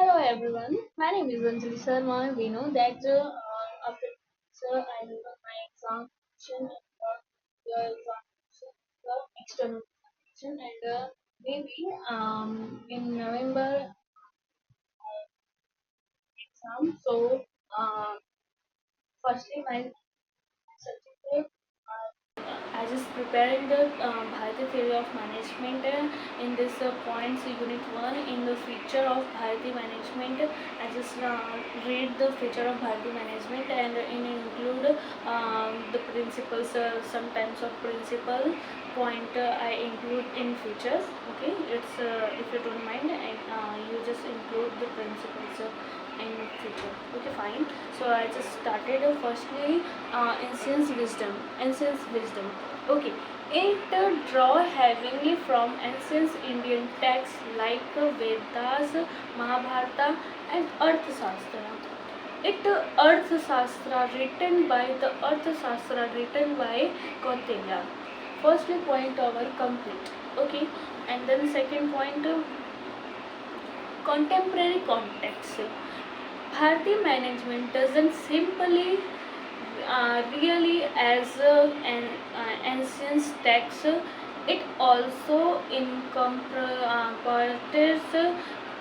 Hello everyone, my name is Anjali Sharma. We know that after I do my examination the examination, the external examination, and maybe in November exam. So uh, firstly, my subject I just preparing the Bharati theory of management in this points unit 1 in the feature of Bharati management. I just read the feature of Bharati management and in include the principles, some types of principle point I include in features. Okay, it's if you don't mind, and you just include the principles. In future. Okay, fine. So I just started firstly ancient wisdom. Okay, it draw heavily from ancient Indian texts like Vedas, Mahabharata, and Arthashastra. It Arthashastra written by the Arthashastra written by Kautilya. Firstly, point our complete. Okay, and then second point, contemporary context. Bharti management doesn't simply really as an ancient text. It also incorporates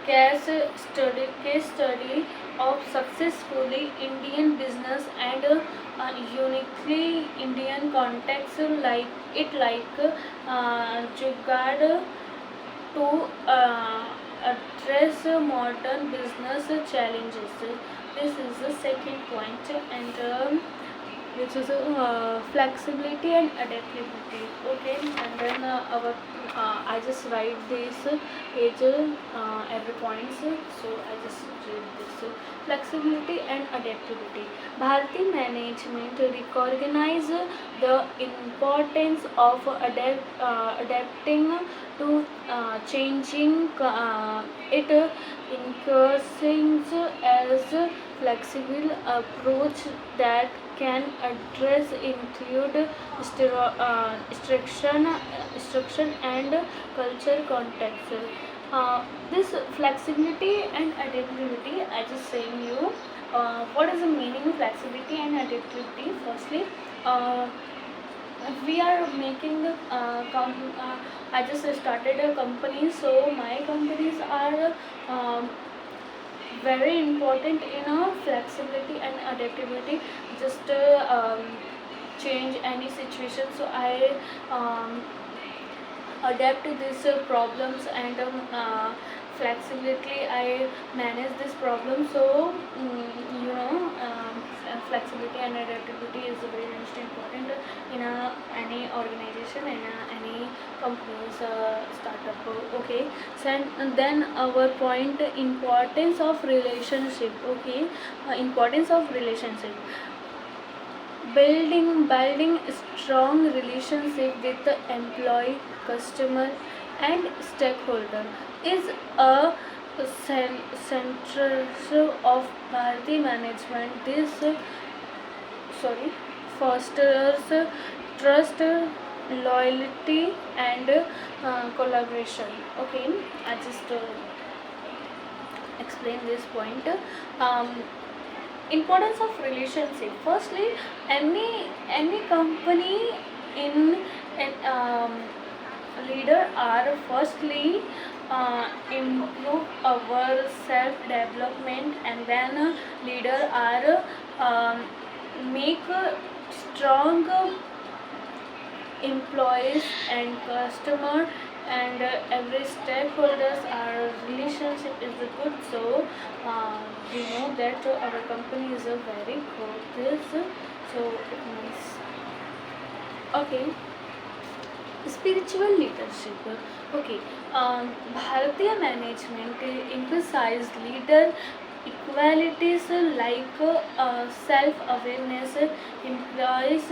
case study of successfully Indian business and uniquely Indian context like jugaad to address modern business challenges. This is the second point, and which is flexibility and adaptability. Okay, and then our I just write this page every points. So I just read this flexibility and adaptability. Bharati management recognize the importance of adapting to changing it encouraging as flexible approach that can address include instruction and culture context. This flexibility and adaptability, I just saying you what is the meaning of flexibility and adaptability. Firstly, uh, we are making the I just started a company, so my companies are very important in flexibility and adaptability. Just change any situation, so I um, adapt to these problems, and flexibility I manage this problem. So you know, flexibility and adaptability is very most important in any organization, in any company's startup. Okay, so and then our point, importance of relationship. Okay, importance of relationship, building strong relationship with the employee, customer, and stakeholder is a central of Bharati management. This fosters trust, loyalty, and collaboration. Okay, I just explain this point. um, Importance of relationship. Firstly, any company in an leader are firstly improve our self development, and then leader are make strong employees and customer, and every stakeholders our relationship is good. So we know that our company is a very good. So it means, okay, spiritual leadership. Okay, Bharatiya management emphasized leader equalities like self-awareness, employees,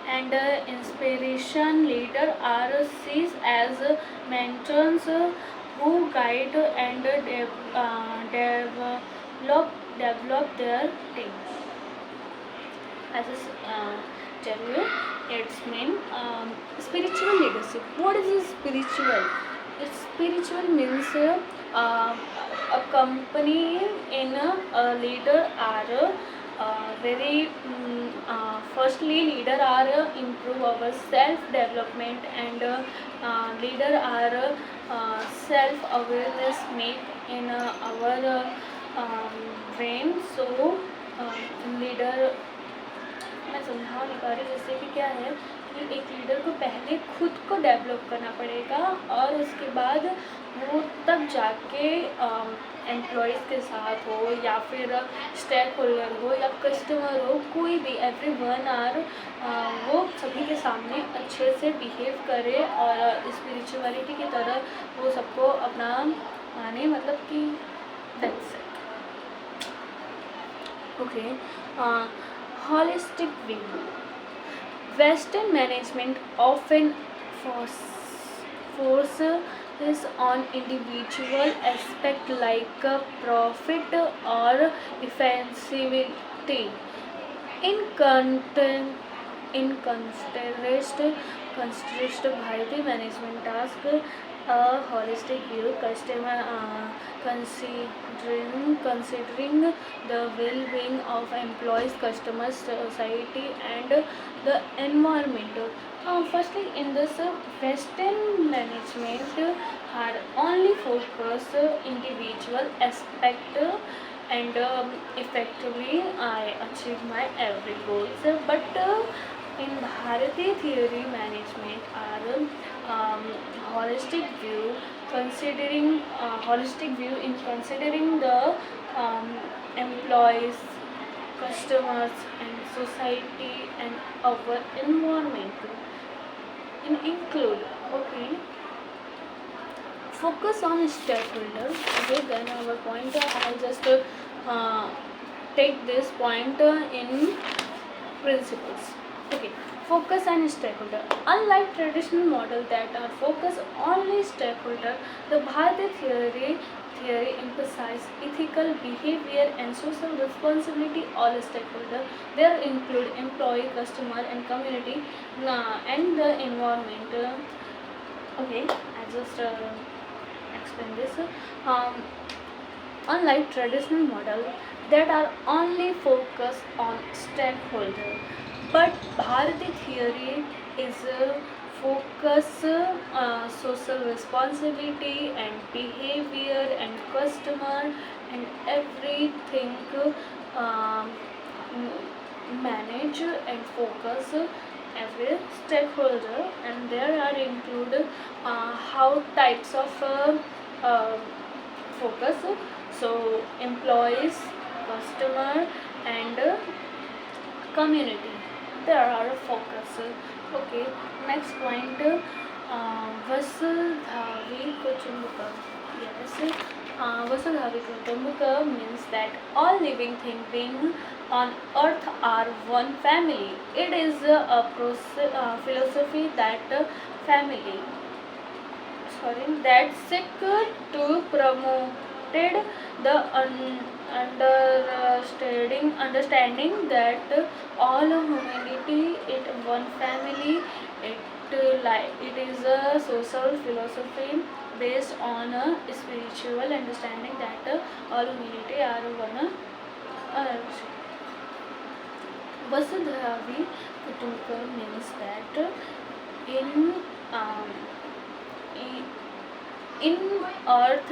and inspiration. Leader are seen as mentors who guide and develop their team. I just tell you its mean. Spiritual leadership. What is spiritual? It's spiritual means a company in a leader are very firstly leader are improve our self development, and leader are self awareness make in our brain. So leader, मैं समझा नहीं पा रही, जैसे कि क्या है कि एक लीडर को पहले खुद को डेवलप करना पड़ेगा, और उसके बाद वो तब जाके एम्प्लॉयज़ के साथ हो या फिर स्टेक होल्डर हो या कस्टमर हो, कोई भी एवरी वन आर वो सभी के सामने अच्छे से बिहेव करे और स्पिरिचुअलिटी की तरह वो सबको अपना माने, मतलब कि that's it. Okay, holistic view. Western management often focuses on individual aspect like profit or efficiency. In content, in considered Bharati management task, a holistic view, customer considering the well-being of employees, customers, society, and the environment. Firstly, in this Western management had only focus individual aspect, and effectively I achieve my every goals. But in Bharati theory, management are holistic view, considering holistic view in considering the employees, customers, and society and our environment. In include, okay, focus on stakeholder. Okay, then our point I just take this point in principles. Okay, focus and stakeholder. Unlike traditional model that are focused only stakeholder, the Bharati theory emphasize ethical behavior and social responsibility all stakeholder. There include employee, customer, and community, and the environment. Okay, I just explain this. Um, Unlike traditional model that are only focused on stakeholder, but Bharati theory is focus social responsibility and behavior and customer and everything, um, manage and focus every stakeholder, and there are include how types of focus. So employees, customer, and community, there are focus. Okay, next point, Vasudhavi Kutumbaka. Yes, Vasudhavi Kutumbaka means that all living things being on earth are one family. It is a philosophy that that seek to promoted the understanding that all humanity is one family. It is a social philosophy based on a spiritual understanding that all humanity are one. Vasudhavi Kutumbaka means that in um, in earth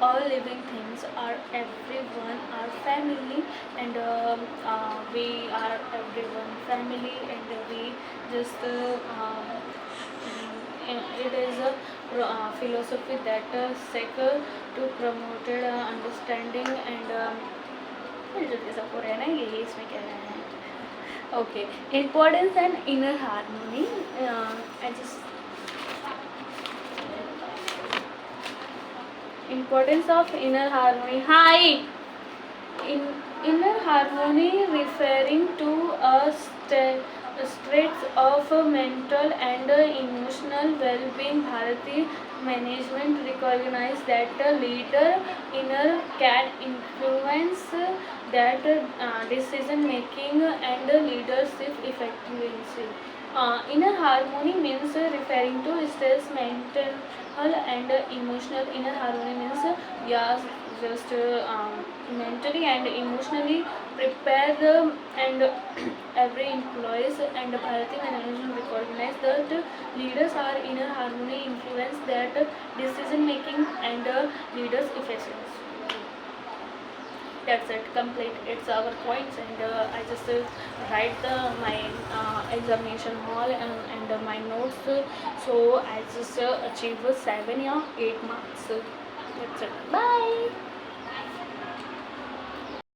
all living things are everyone are family, and we are everyone family, and we just it is a philosophy that seek to promote understanding and जल्दी सा हो रहा है ना, यही इसमें कह रहे हैं. Okay, importance and inner harmony. I just importance of inner harmony. Hi. Inner harmony referring to a states of mental and emotional well-being. Bharati management recognize that the leader inner can influence that decision making and leadership effectiveness. Inner harmony means referring to stress, mental and emotional. Inner harmony means yes, just mentally and emotionally prepare the and every employees and Bharati management recognize that leaders are inner harmony influence that decision making and leaders efficiency. That's it, complete. It's our points, and I just write my examination hall and my notes. So I just achieve 7 or 8 marks. That's it. Bye.